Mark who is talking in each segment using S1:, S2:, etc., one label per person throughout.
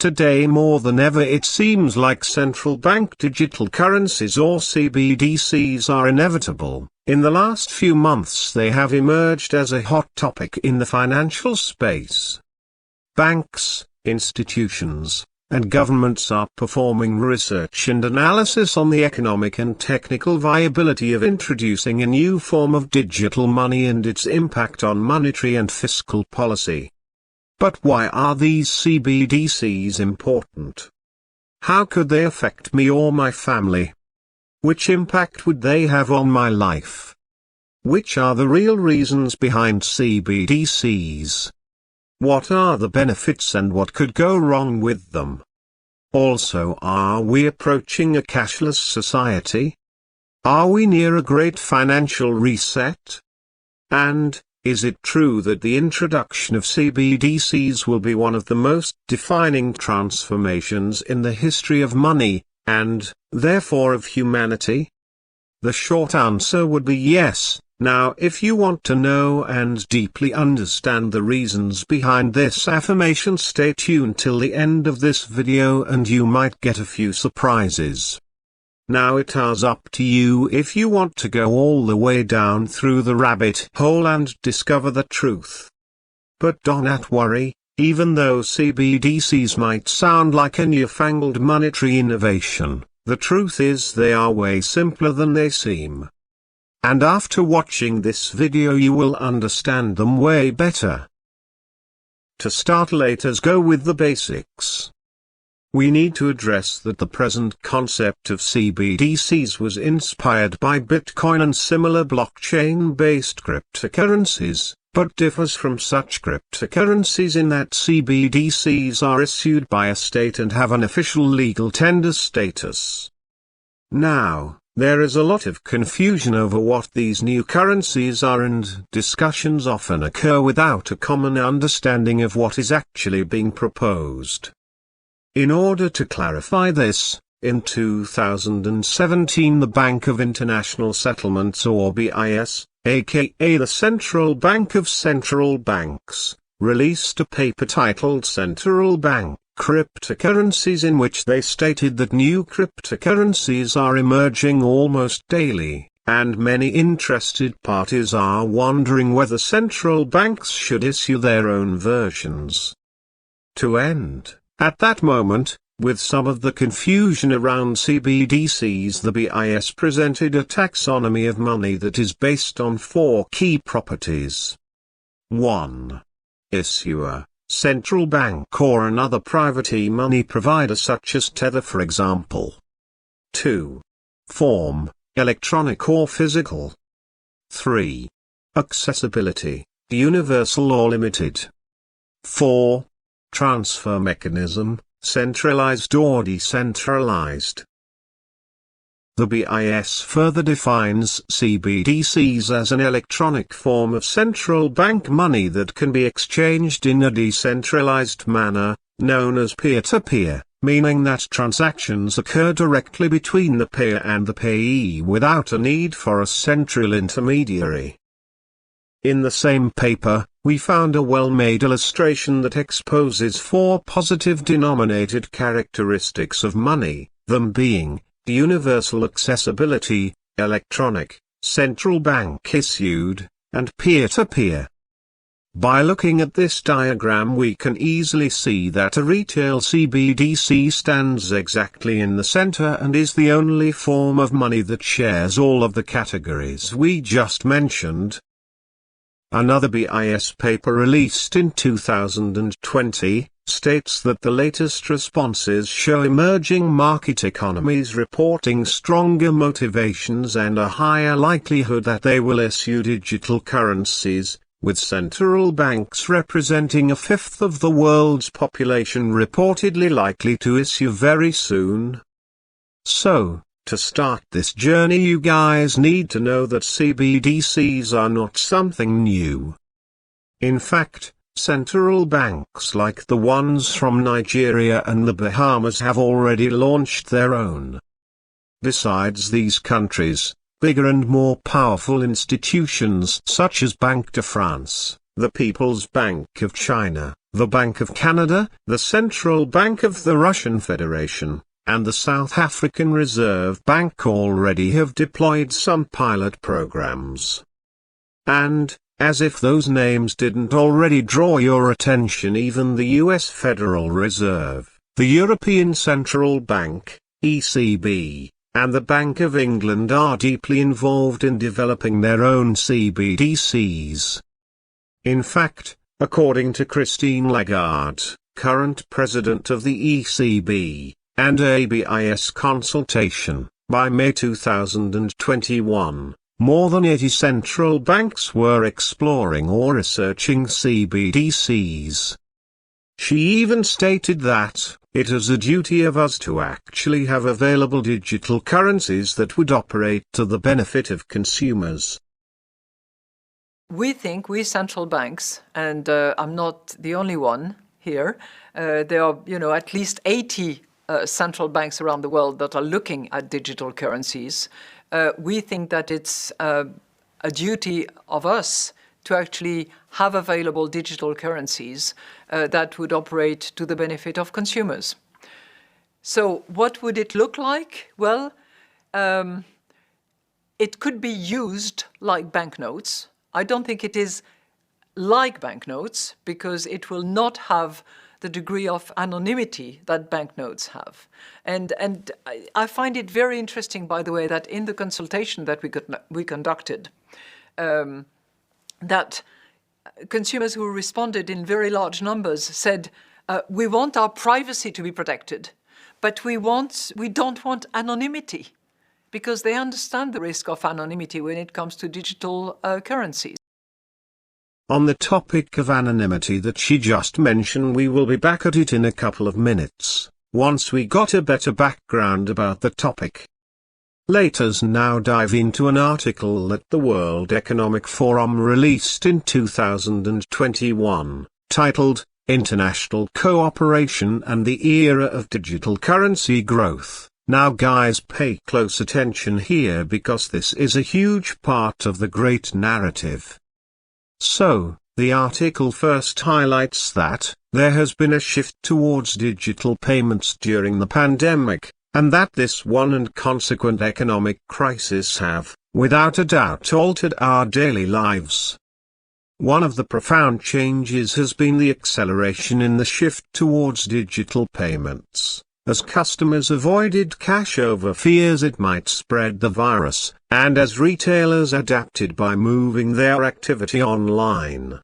S1: Today more than ever it seems like central bank digital currencies or CBDCs are inevitable. In the last few months they have emerged as a hot topic in the financial space. Banks, institutions, and governments are performing research and analysis on the economic and technical viability of introducing a new form of digital money and its impact on monetary and fiscal policy. But why are these CBDCs important? How could they affect me or my family? Which impact would they have on my life? Which are the real reasons behind CBDCs? What are the benefits and what could go wrong with them? Also, are we approaching a cashless society? Are we near a great financial reset? And, is it true that the introduction of CBDCs will be one of the most defining transformations in the history of money, and, therefore of humanity? The short answer would be yes. Now if you want to know and deeply understand the reasons behind this affirmation, stay tuned till the end of this video and you might get a few surprises. Now it is up to you if you want to go all the way down through the rabbit hole and discover the truth. But do not worry, even though CBDCs might sound like a newfangled monetary innovation, the truth is they are way simpler than they seem. And after watching this video you will understand them way better. To start, let us go with the basics. We need to address that the present concept of CBDCs was inspired by Bitcoin and similar blockchain-based cryptocurrencies, but differs from such cryptocurrencies in that CBDCs are issued by a state and have an official legal tender status. Now, there is a lot of confusion over what these new currencies are, and discussions often occur without a common understanding of what is actually being proposed. In order to clarify this, in 2017 the Bank of International Settlements, or BIS, aka the Central Bank of Central Banks, released a paper titled Central Bank Cryptocurrencies, in which they stated that new cryptocurrencies are emerging almost daily, and many interested parties are wondering whether central banks should issue their own versions. To end, at that moment, with some of the confusion around CBDCs, the BIS presented a taxonomy of money that is based on 4 key properties. 1. Issuer, central bank or another private e-money provider such as Tether for example. 2. Form, electronic or physical. 3. Accessibility, universal or limited. 4. Transfer mechanism, centralized or decentralized. The BIS further defines CBDCs as an electronic form of central bank money that can be exchanged in a decentralized manner, known as peer-to-peer, meaning that transactions occur directly between the payer and the payee without a need for a central intermediary. In the same paper, we found a well-made illustration that exposes 4 positive denominated characteristics of money, them being universal accessibility, electronic, central bank issued, and peer-to-peer. By looking at this diagram we can easily see that a retail CBDC stands exactly in the center and is the only form of money that shares all of the categories we just mentioned. Another BIS paper released in 2020, states that the latest responses show emerging market economies reporting stronger motivations and a higher likelihood that they will issue digital currencies, with central banks representing 1/5 of the world's population reportedly likely to issue very soon. So, to start this journey you guys need to know that CBDCs are not something new. In fact, central banks like the ones from Nigeria and the Bahamas have already launched their own. Besides these countries, bigger and more powerful institutions such as Banque de France, the People's Bank of China, the Bank of Canada, the Central Bank of the Russian Federation, and the South African Reserve Bank already have deployed some pilot programs. And, as if those names didn't already draw your attention, even the US Federal Reserve, the European Central Bank, ECB, and the Bank of England are deeply involved in developing their own CBDCs. In fact, according to Christine Lagarde, current president of the ECB, and ABIS consultation, by May 2021, more than 80 central banks were exploring or researching CBDCs. She even stated that, it is a duty of us to actually have available digital currencies that would operate to the benefit of consumers.
S2: We think, we central banks, and I'm not the only one here, there are, at least 80 central banks around the world that are looking at digital currencies. We think that it's a duty of us to actually have available digital currencies that would operate to the benefit of consumers. So what would it look like? Well, it could be used like banknotes. I don't think it is like banknotes because it will not have the degree of anonymity that banknotes have. And I find it very interesting, by the way, that in the consultation that we conducted, that consumers who responded in very large numbers said, we want our privacy to be protected, but we don't want anonymity, because they understand the risk of anonymity when it comes to digital currencies.
S1: On the topic of anonymity that she just mentioned, we will be back at it in a couple of minutes, once we got a better background about the topic. Let us now dive into an article that the World Economic Forum released in 2021, titled, International Cooperation and the Era of Digital Currency Growth. Now guys, pay close attention here because this is a huge part of the great narrative. So, the article first highlights that, there has been a shift towards digital payments during the pandemic, and that this one and consequent economic crisis have, without a doubt, altered our daily lives. One of the profound changes has been the acceleration in the shift towards digital payments, as customers avoided cash over fears it might spread the virus, and as retailers adapted by moving their activity online.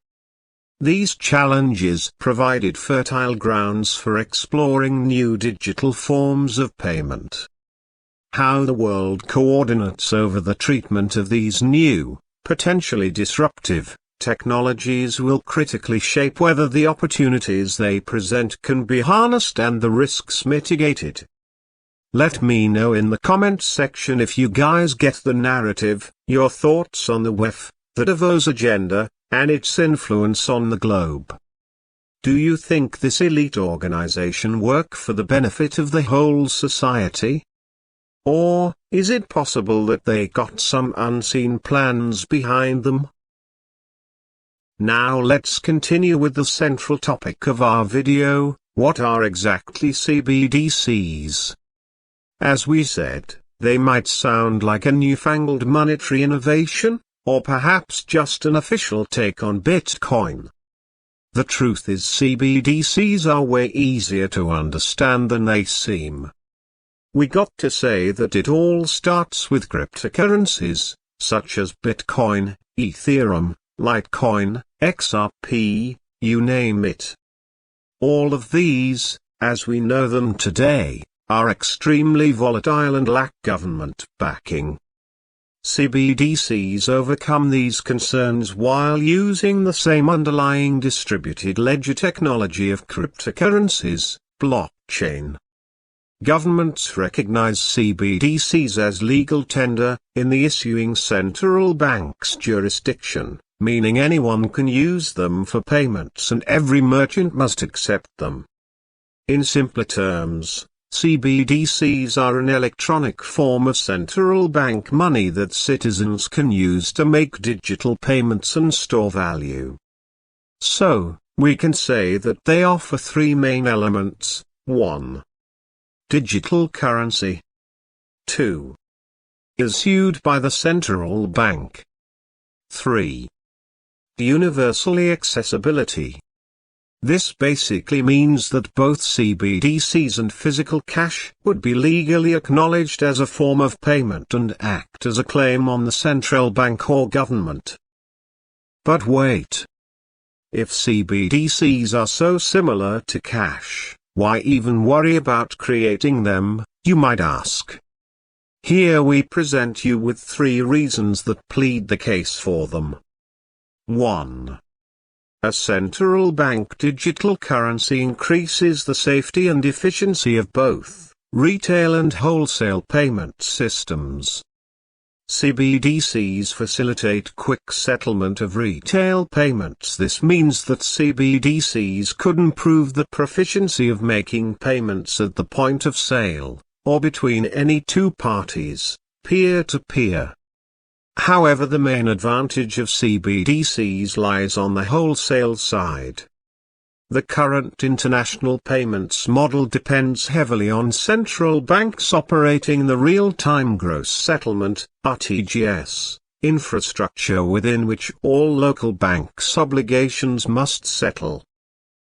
S1: These challenges provided fertile grounds for exploring new digital forms of payment. How the world coordinates over the treatment of these new, potentially disruptive, technologies will critically shape whether the opportunities they present can be harnessed and the risks mitigated. Let me know in the comments section if you guys get the narrative, your thoughts on the WEF, the Davos agenda, and its influence on the globe. Do you think this elite organization work for the benefit of the whole society? Or, is it possible that they got some unseen plans behind them? Now let's continue with the central topic of our video, what are exactly CBDCs? As we said, they might sound like a newfangled monetary innovation, or perhaps just an official take on Bitcoin. The truth is CBDCs are way easier to understand than they seem. We got to say that it all starts with cryptocurrencies, such as Bitcoin, Ethereum, Litecoin, XRP, you name it. All of these, as we know them today, are extremely volatile and lack government backing. CBDCs overcome these concerns while using the same underlying distributed ledger technology of cryptocurrencies, blockchain. Governments recognize CBDCs as legal tender, in the issuing central bank's jurisdiction, meaning anyone can use them for payments and every merchant must accept them. In simpler terms, CBDCs are an electronic form of central bank money that citizens can use to make digital payments and store value. So, we can say that they offer three main elements: 1. Digital currency. 2. Issued by the central bank. 3. Universally accessibility. This basically means that both CBDCs and physical cash would be legally acknowledged as a form of payment and act as a claim on the central bank or government. But wait. If CBDCs are so similar to cash, why even worry about creating them, you might ask. Here we present you with 3 reasons that plead the case for them. 1. A central bank digital currency increases the safety and efficiency of both retail and wholesale payment systems. CBDCs facilitate quick settlement of retail payments. This means that CBDCs could improve the proficiency of making payments at the point of sale, or between any two parties, peer-to-peer. However, the main advantage of CBDCs lies on the wholesale side. The current international payments model depends heavily on central banks operating the real-time gross settlement (RTGS) infrastructure within which all local banks' obligations must settle.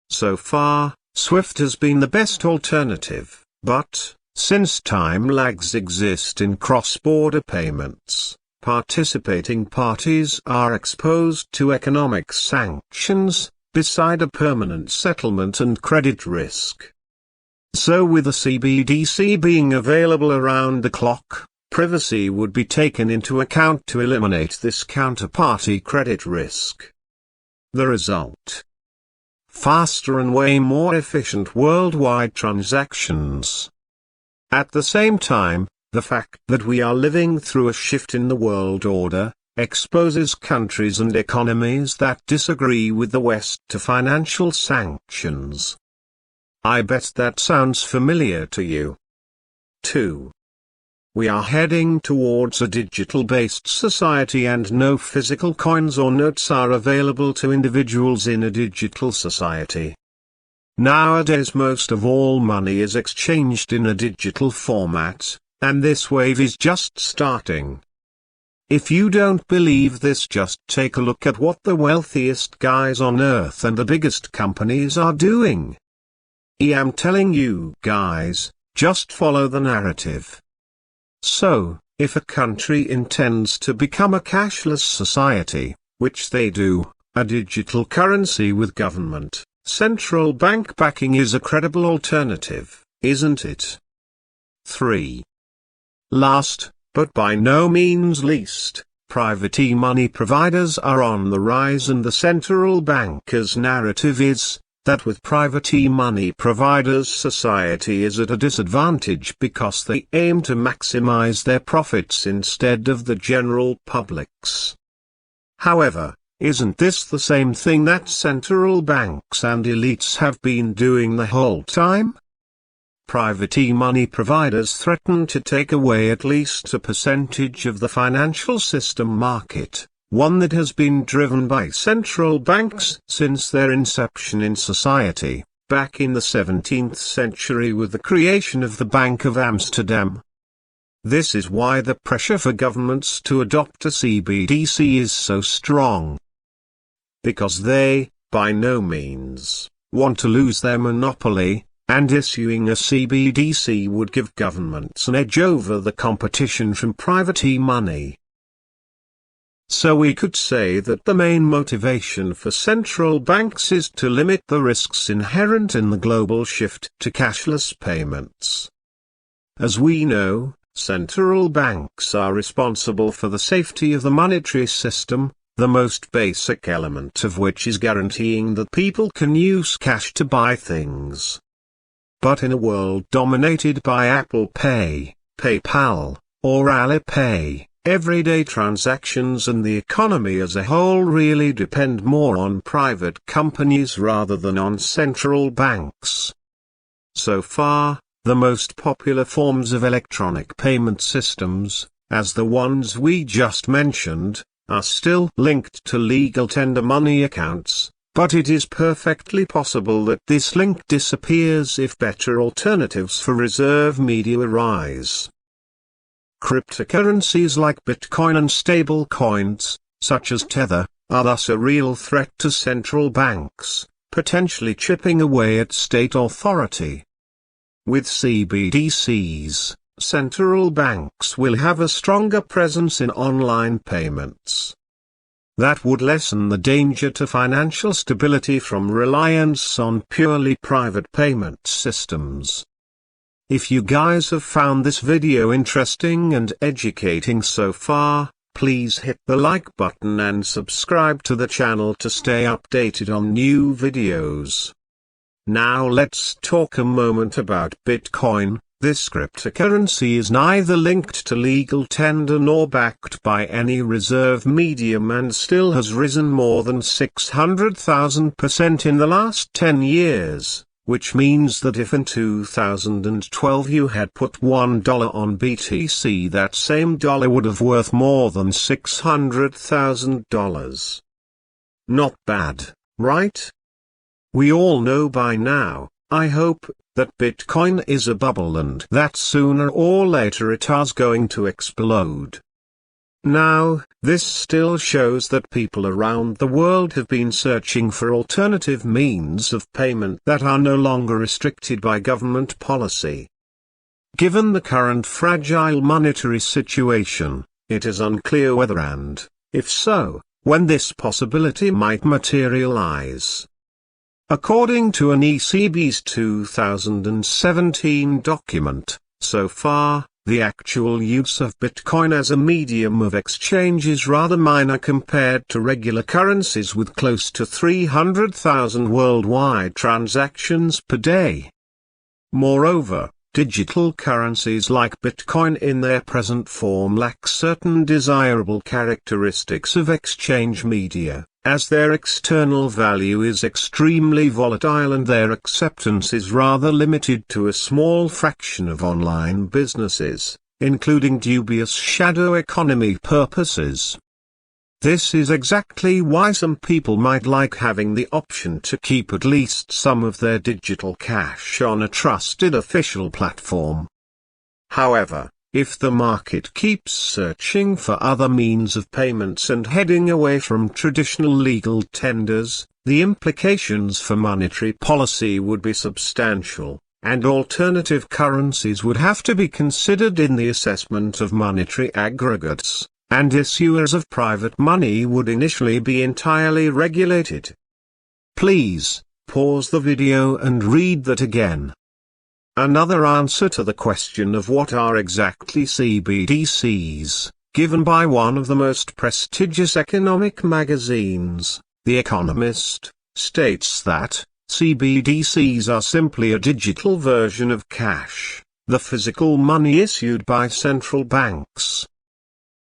S1: So far, SWIFT has been the best alternative, but, since time lags exist in cross-border payments, participating parties are exposed to economic sanctions, beside a permanent settlement and credit risk. So with a CBDC being available around the clock, privacy would be taken into account to eliminate this counterparty credit risk. The result: faster and way more efficient worldwide transactions. At the same time, the fact that we are living through a shift in the world order exposes countries and economies that disagree with the West to financial sanctions. I bet that sounds familiar to you. 2. We are heading towards a digital-based society, and no physical coins or notes are available to individuals in a digital society. Nowadays most of all money is exchanged in a digital format, and this wave is just starting. If you don't believe this, just take a look at what the wealthiest guys on earth and the biggest companies are doing. I'm telling you guys, just follow the narrative. So, if a country intends to become a cashless society, which they do, a digital currency with government, central bank backing is a credible alternative, isn't it? 3. Last, but by no means least, private e-money providers are on the rise, and the central banker's narrative is that with private e-money providers society is at a disadvantage because they aim to maximize their profits instead of the general public's. However, isn't this the same thing that central banks and elites have been doing the whole time? Private e-money providers threaten to take away at least a percentage of the financial system market, one that has been driven by central banks since their inception in society, back in the 17th century with the creation of the Bank of Amsterdam. This is why the pressure for governments to adopt a CBDC is so strong. Because they, by no means, want to lose their monopoly, and issuing a CBDC would give governments an edge over the competition from private e-money. So we could say that the main motivation for central banks is to limit the risks inherent in the global shift to cashless payments. As we know, central banks are responsible for the safety of the monetary system, the most basic element of which is guaranteeing that people can use cash to buy things. But in a world dominated by Apple Pay, PayPal, or Alipay, everyday transactions and the economy as a whole really depend more on private companies rather than on central banks. So far, the most popular forms of electronic payment systems, as the ones we just mentioned, are still linked to legal tender money accounts, but it is perfectly possible that this link disappears if better alternatives for reserve media arise. Cryptocurrencies like Bitcoin and stablecoins, such as Tether, are thus a real threat to central banks, potentially chipping away at state authority. With CBDCs, central banks will have a stronger presence in online payments. That would lessen the danger to financial stability from reliance on purely private payment systems. If you guys have found this video interesting and educating so far, please hit the like button and subscribe to the channel to stay updated on new videos. Now let's talk a moment about Bitcoin. This cryptocurrency is neither linked to legal tender nor backed by any reserve medium and still has risen more than 600,000% in the last 10 years. Which means that if in 2012 you had put $1 on BTC, that same dollar would have worth more than $600,000. Not bad, right? We all know by now, I hope, that Bitcoin is a bubble and that sooner or later it is going to explode. Now, this still shows that people around the world have been searching for alternative means of payment that are no longer restricted by government policy. Given the current fragile monetary situation, it is unclear whether and, if so, when this possibility might materialize. According to an ECB's 2017 document, so far, the actual use of Bitcoin as a medium of exchange is rather minor compared to regular currencies with close to 300,000 worldwide transactions per day. Moreover, digital currencies like Bitcoin in their present form lack certain desirable characteristics of exchange media, as their external value is extremely volatile and their acceptance is rather limited to a small fraction of online businesses, including dubious shadow economy purposes. This is exactly why some people might like having the option to keep at least some of their digital cash on a trusted official platform. However, if the market keeps searching for other means of payments and heading away from traditional legal tenders, the implications for monetary policy would be substantial, and alternative currencies would have to be considered in the assessment of monetary aggregates, and issuers of private money would initially be entirely regulated. Please, pause the video and read that again. Another answer to the question of what are exactly CBDCs, given by one of the most prestigious economic magazines, The Economist, states that CBDCs are simply a digital version of cash, the physical money issued by central banks.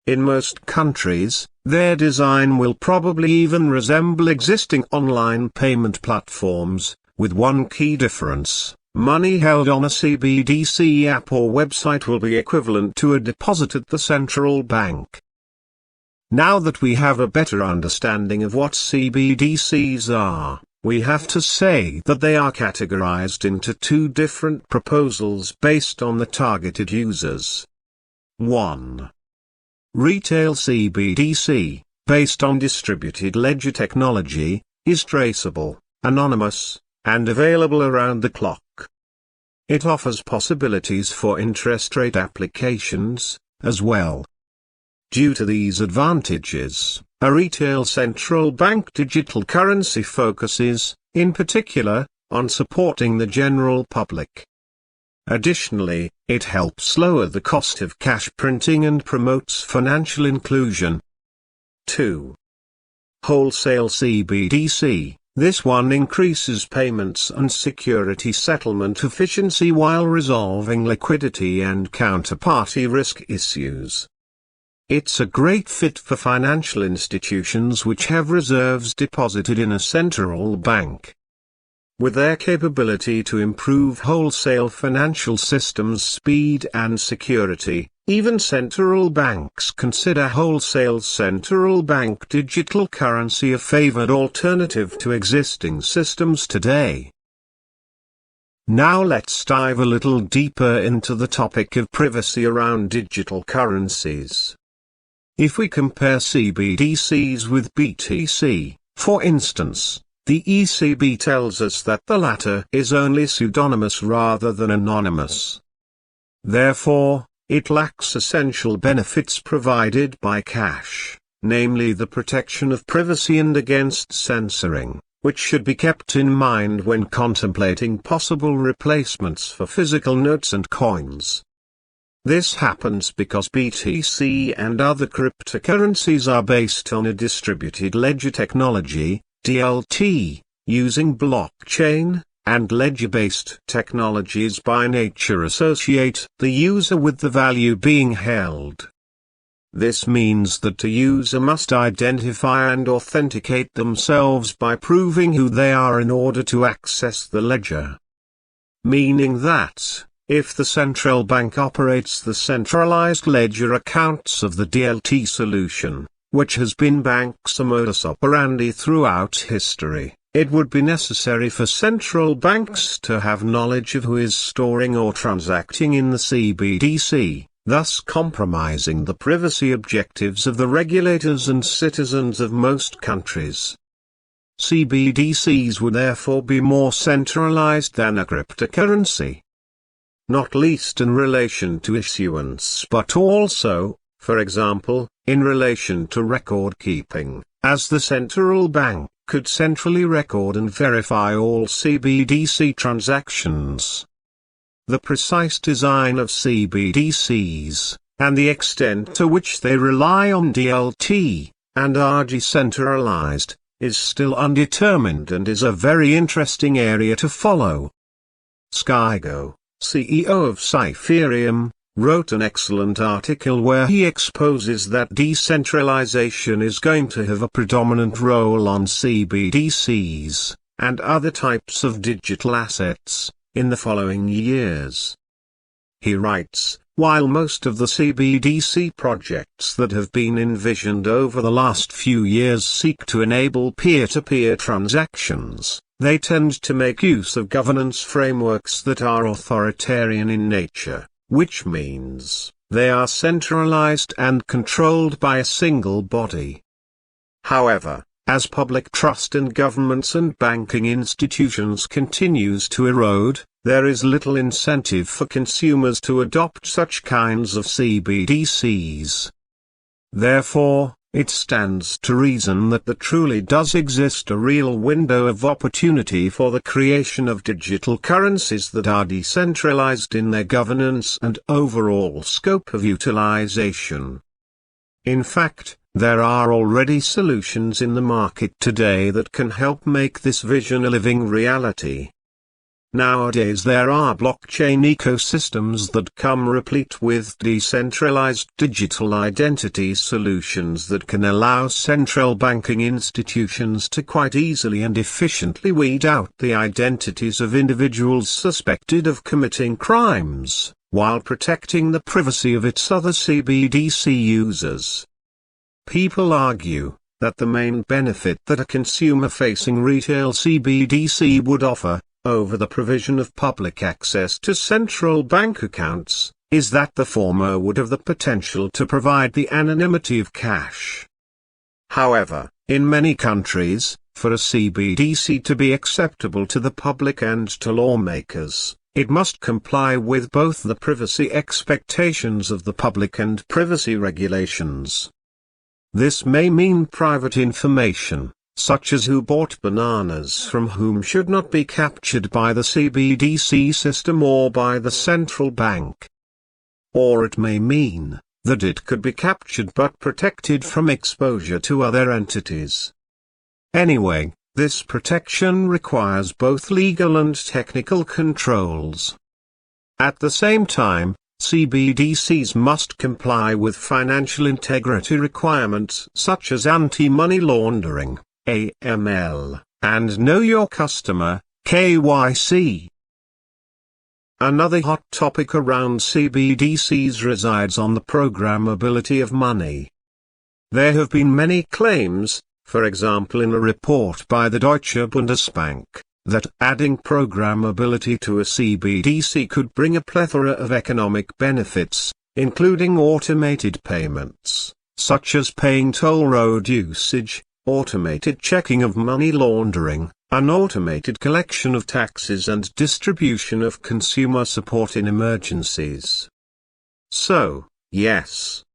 S1: In most countries, their design will probably even resemble existing online payment platforms, with one key difference. Money held on a CBDC app or website will be equivalent to a deposit at the central bank. Now that we have a better understanding of what CBDCs are, we have to say that they are categorized into two different proposals based on the targeted users. 1. Retail CBDC, based on distributed ledger technology, is traceable, anonymous, and available around the clock. It offers possibilities for interest rate applications, as well. Due to these advantages, a retail central bank digital currency focuses, in particular, on supporting the general public. Additionally, it helps lower the cost of cash printing and promotes financial inclusion. 2. Wholesale CBDC. This one increases payments and security settlement efficiency while resolving liquidity and counterparty risk issues. It's a great fit for financial institutions which have reserves deposited in a central bank. With their capability to improve wholesale financial systems' speed and security, Even central banks consider wholesale central bank digital currency a favored alternative to existing systems today. Now let's dive a little deeper into the topic of privacy around digital currencies. If we compare CBDCs with BTC, for instance, the ECB tells us that the latter is only pseudonymous rather than anonymous. Therefore, it lacks essential benefits provided by cash, namely the protection of privacy and against censoring, which should be kept in mind when contemplating possible replacements for physical notes and coins. This happens because BTC and other cryptocurrencies are based on a distributed ledger technology, DLT, using blockchain, and ledger-based technologies by nature associate the user with the value being held. This means that a user must identify and authenticate themselves by proving who they are in order to access the ledger. Meaning that, if the central bank operates the centralized ledger accounts of the DLT solution, which has been banks' modus operandi throughout history, it would be necessary for central banks to have knowledge of who is storing or transacting in the CBDC, thus compromising the privacy objectives of the regulators and citizens of most countries. CBDCs would therefore be more centralized than a cryptocurrency. Not least in relation to issuance but also, for example, in relation to record keeping, as the central bank could centrally record and verify all CBDC transactions. The precise design of CBDCs, and the extent to which they rely on DLT, and are decentralized, is still undetermined and is a very interesting area to follow. Skygo, CEO of Cypherium, wrote an excellent article where he exposes that decentralization is going to have a predominant role on CBDCs, and other types of digital assets, in the following years. He writes, while most of the CBDC projects that have been envisioned over the last few years seek to enable peer-to-peer transactions, they tend to make use of governance frameworks that are authoritarian in nature, which means they are centralized and controlled by a single body. However, as public trust in governments and banking institutions continues to erode, there is little incentive for consumers to adopt such kinds of CBDCs. Therefore, it stands to reason that there truly does exist a real window of opportunity for the creation of digital currencies that are decentralized in their governance and overall scope of utilization. In fact, there are already solutions in the market today that can help make this vision a living reality. Nowadays there are blockchain ecosystems that come replete with decentralized digital identity solutions that can allow central banking institutions to quite easily and efficiently weed out the identities of individuals suspected of committing crimes, while protecting the privacy of its other CBDC users. People argue that the main benefit that a consumer-facing retail CBDC would offer, over the provision of public access to central bank accounts, is that the former would have the potential to provide the anonymity of cash. However, in many countries, for a CBDC to be acceptable to the public and to lawmakers, it must comply with both the privacy expectations of the public and privacy regulations. This may mean private information, such as who bought bananas from whom, should not be captured by the CBDC system or by the central bank. Or it may mean that it could be captured but protected from exposure to other entities. Anyway, this protection requires both legal and technical controls. At the same time, CBDCs must comply with financial integrity requirements such as anti-money laundering, AML, and Know Your Customer, KYC. Another hot topic around CBDCs resides on the programmability of money. There have been many claims, for example in a report by the Deutsche Bundesbank, that adding programmability to a CBDC could bring a plethora of economic benefits, including automated payments, such as paying toll road usage, automated checking of money laundering, an automated collection of taxes and distribution of consumer support in emergencies. So, yes,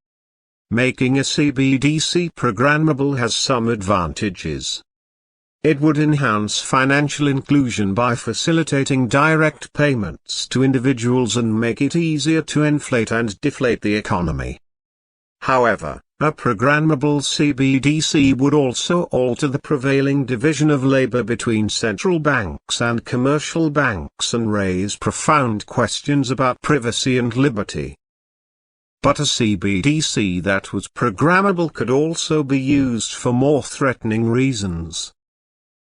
S1: making a CBDC programmable has some advantages. It would enhance financial inclusion by facilitating direct payments to individuals and make it easier to inflate and deflate the economy. However, a programmable CBDC would also alter the prevailing division of labor between central banks and commercial banks and raise profound questions about privacy and liberty. But a CBDC that was programmable could also be used for more threatening reasons.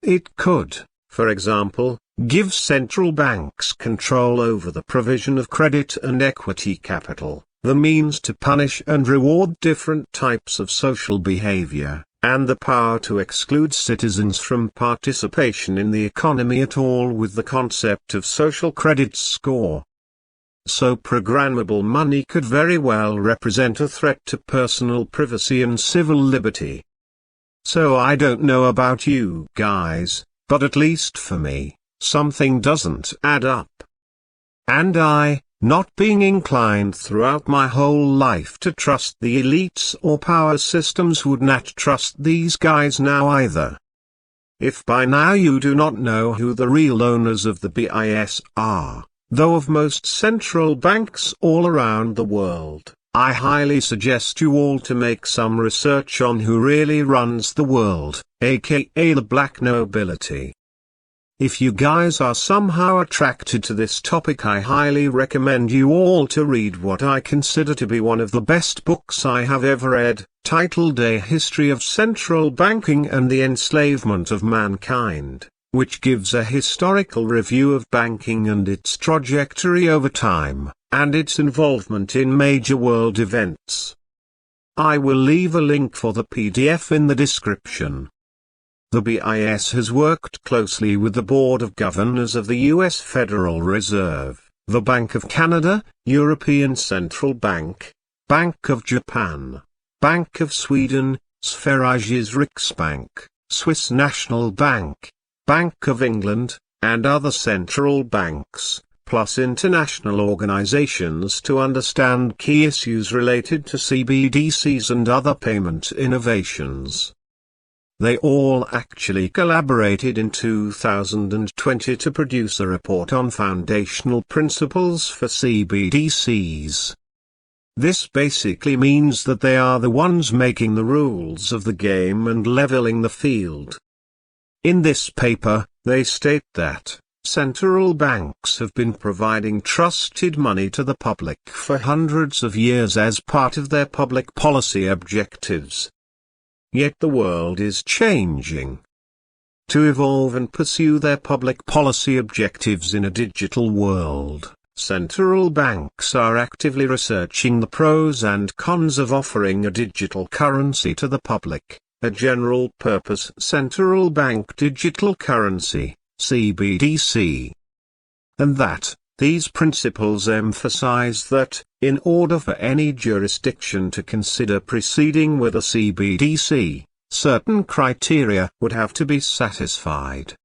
S1: It could, for example, give central banks control over the provision of credit and equity capital, the means to punish and reward different types of social behavior, and the power to exclude citizens from participation in the economy at all with the concept of social credit score. So programmable money could very well represent a threat to personal privacy and civil liberty. So I don't know about you guys, but at least for me, something doesn't add up. And I, not being inclined throughout my whole life to trust the elites or power systems, would not trust these guys now either. If by now you do not know who the real owners of the BIS are, though of most central banks all around the world, I highly suggest you all to make some research on who really runs the world, aka the black nobility. If you guys are somehow attracted to this topic, I highly recommend you all to read what I consider to be one of the best books I have ever read, titled A History of Central Banking and the Enslavement of Mankind, which gives a historical review of banking and its trajectory over time, and its involvement in major world events. I will leave a link for the PDF in the description. The BIS has worked closely with the Board of Governors of the U.S. Federal Reserve, the Bank of Canada, European Central Bank, Bank of Japan, Bank of Sweden, Sveriges Riksbank, Swiss National Bank, Bank of England, and other central banks, plus international organizations to understand key issues related to CBDCs and other payment innovations. They all actually collaborated in 2020 to produce a report on foundational principles for CBDCs. This basically means that they are the ones making the rules of the game and leveling the field. In this paper, they state that central banks have been providing trusted money to the public for hundreds of years as part of their public policy objectives. Yet the world is changing. To evolve and pursue their public policy objectives in a digital world, central banks are actively researching the pros and cons of offering a digital currency to the public, a general-purpose central bank digital currency, CBDC. And that, these principles emphasize that, in order for any jurisdiction to consider proceeding with a CBDC, certain criteria would have to be satisfied.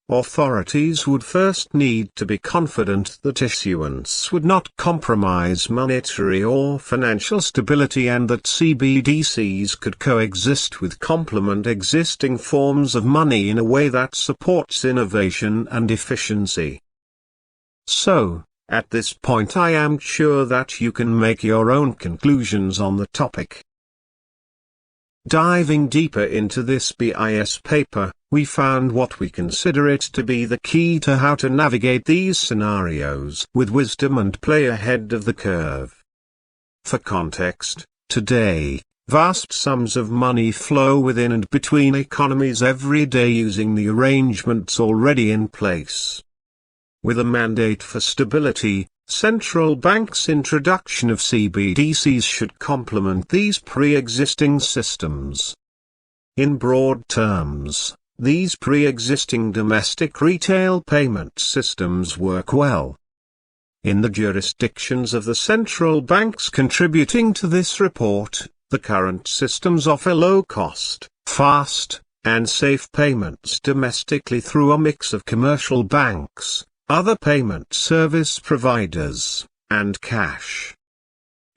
S1: Authorities would first need to be confident that issuance would not compromise monetary or financial stability and that CBDCs could coexist with complement existing forms of money in a way that supports innovation and efficiency. So, at this point I am sure that you can make your own conclusions on the topic. Diving deeper into this BIS paper, we found what we consider it to be the key to how to navigate these scenarios with wisdom and play ahead of the curve. For context, today, vast sums of money flow within and between economies every day using the arrangements already in place. With a mandate for stability, central banks' introduction of CBDCs should complement these pre-existing systems. In broad terms, these pre-existing domestic retail payment systems work well. In the jurisdictions of the central banks contributing to this report, the current systems offer low-cost, fast, and safe payments domestically through a mix of commercial banks, other payment service providers, and cash.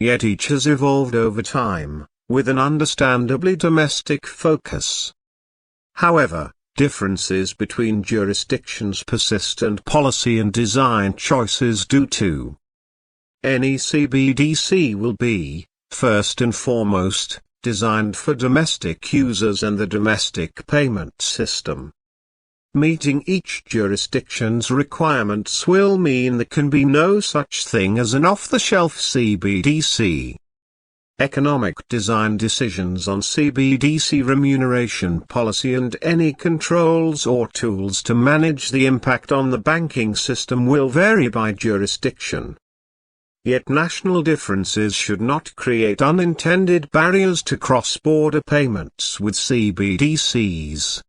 S1: Yet each has evolved over time, with an understandably domestic focus. However, differences between jurisdictions persist and policy and design choices do too. Any CBDC will be, first and foremost, designed for domestic users and the domestic payment system. Meeting each jurisdiction's requirements will mean there can be no such thing as an off-the-shelf CBDC. Economic design decisions on CBDC remuneration policy and any controls or tools to manage the impact on the banking system will vary by jurisdiction. Yet national differences should not create unintended barriers to cross-border payments with CBDCs.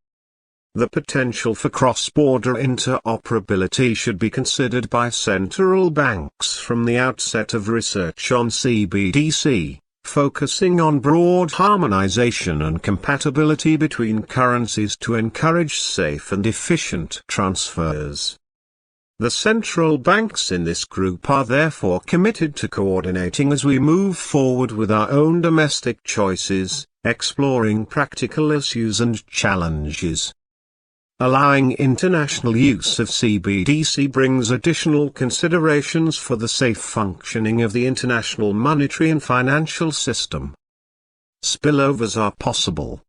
S1: The potential for cross-border interoperability should be considered by central banks from the outset of research on CBDC, focusing on broad harmonization and compatibility between currencies to encourage safe and efficient transfers. The central banks in this group are therefore committed to coordinating as we move forward with our own domestic choices, exploring practical issues and challenges. Allowing international use of CBDC brings additional considerations for the safe functioning of the international monetary and financial system. Spillovers are possible.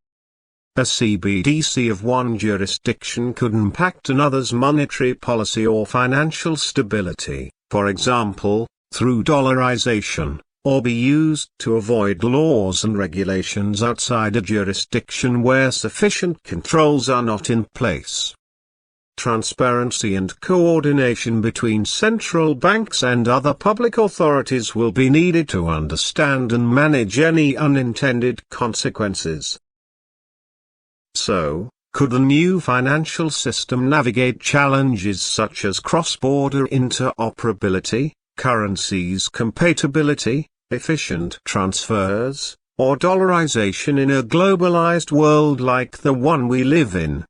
S1: A CBDC of one jurisdiction could impact another's monetary policy or financial stability, for example, through dollarization, or be used to avoid laws and regulations outside a jurisdiction where sufficient controls are not in place. Transparency and coordination between central banks and other public authorities will be needed to understand and manage any unintended consequences. So, could the new financial system navigate challenges such as cross-border interoperability, currencies compatibility, efficient transfers, or dollarization in a globalized world like the one we live in?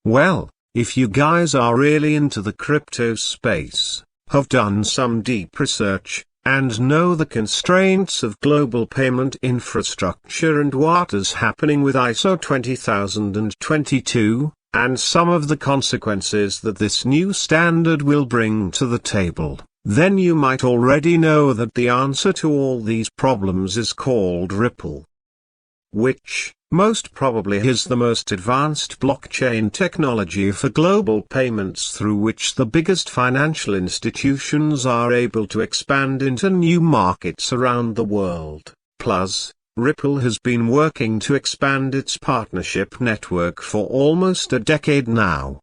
S1: Well, if you guys are really into the crypto space, have done some deep research, and know the constraints of global payment infrastructure and what is happening with ISO 20022, and some of the consequences that this new standard will bring to the table, then you might already know that the answer to all these problems is called Ripple, which, most probably is the most advanced blockchain technology for global payments through which the biggest financial institutions are able to expand into new markets around the world. Plus, Ripple has been working to expand its partnership network for almost a decade now.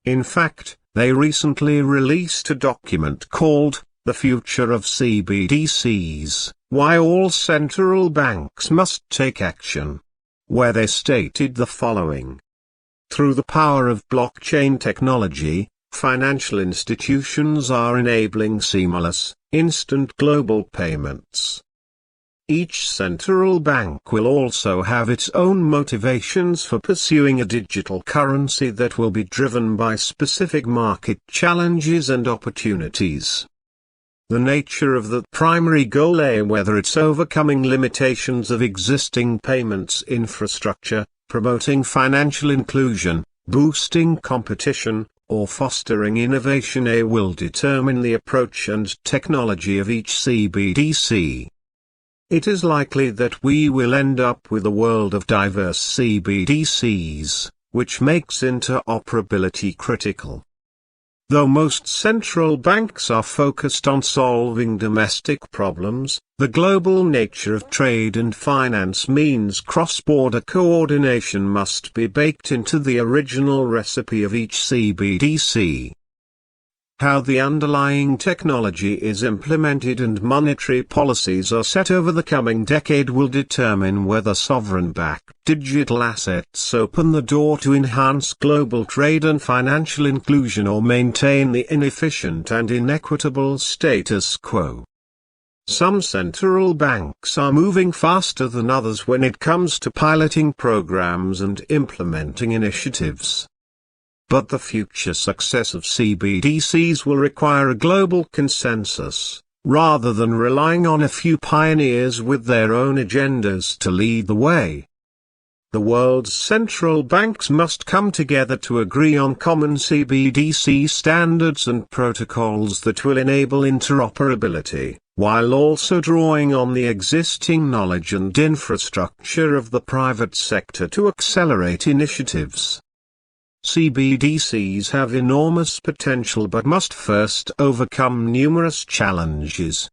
S1: In fact, they recently released a document called, The Future of CBDCs, Why All Central Banks Must Take Action, where they stated the following. Through the power of blockchain technology, financial institutions are enabling seamless, instant global payments. Each central bank will also have its own motivations for pursuing a digital currency that will be driven by specific market challenges and opportunities. The nature of the primary goal, whether it's overcoming limitations of existing payments infrastructure, promoting financial inclusion, boosting competition, or fostering innovation, will determine the approach and technology of each CBDC. It is likely that we will end up with a world of diverse CBDCs, which makes interoperability critical. Though most central banks are focused on solving domestic problems, the global nature of trade and finance means cross-border coordination must be baked into the original recipe of each CBDC. How the underlying technology is implemented and monetary policies are set over the coming decade will determine whether sovereign-backed digital assets open the door to enhance global trade and financial inclusion or maintain the inefficient and inequitable status quo. Some central banks are moving faster than others when it comes to piloting programs and implementing initiatives. But the future success of CBDCs will require a global consensus, rather than relying on a few pioneers with their own agendas to lead the way. The world's central banks must come together to agree on common CBDC standards and protocols that will enable interoperability, while also drawing on the existing knowledge and infrastructure of the private sector to accelerate initiatives. CBDCs have enormous potential but must first overcome numerous challenges.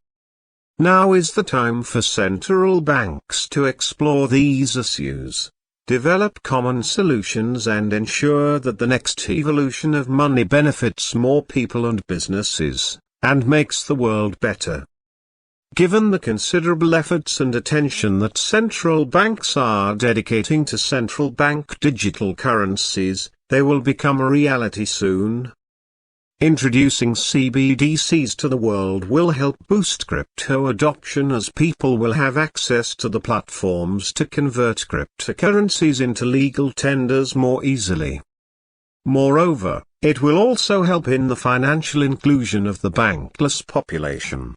S1: Now is the time for central banks to explore these issues, develop common solutions and ensure that the next evolution of money benefits more people and businesses, and makes the world better. Given the considerable efforts and attention that central banks are dedicating to central bank digital currencies, they will become a reality soon. Introducing CBDCs to the world will help boost crypto adoption as people will have access to the platforms to convert cryptocurrencies into legal tenders more easily. Moreover, it will also help in the financial inclusion of the bankless population.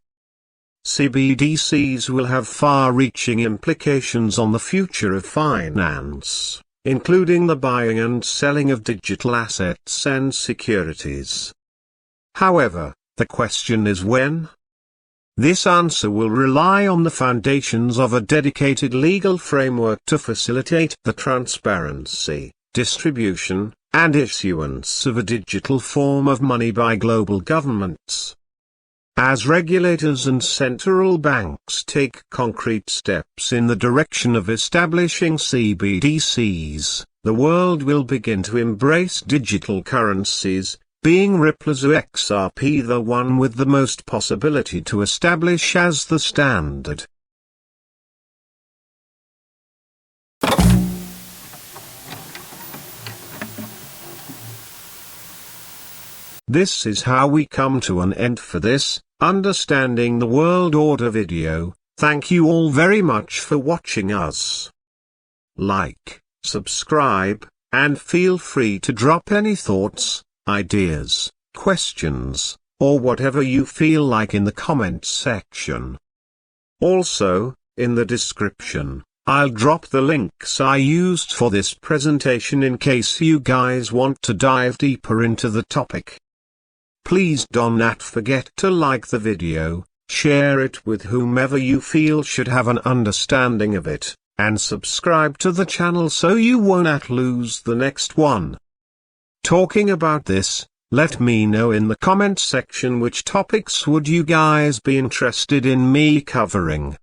S1: CBDCs will have far-reaching implications on the future of finance, including the buying and selling of digital assets and securities. However, the question is when? This answer will rely on the foundations of a dedicated legal framework to facilitate the transparency, distribution, and issuance of a digital form of money by global governments. As regulators and central banks take concrete steps in the direction of establishing CBDCs, the world will begin to embrace digital currencies, being Ripple's XRP the one with the most possibility to establish as the standard. This is how we come to an end for this Understanding the World Order video. Thank you all very much for watching us. Like, subscribe, and feel free to drop any thoughts, ideas, questions, or whatever you feel like in the comments section. Also, in the description, I'll drop the links I used for this presentation in case you guys want to dive deeper into the topic. Please don't forget to like the video, share it with whomever you feel should have an understanding of it, and subscribe to the channel so you won't lose the next one. Talking about this, let me know in the comment section which topics would you guys be interested in me covering.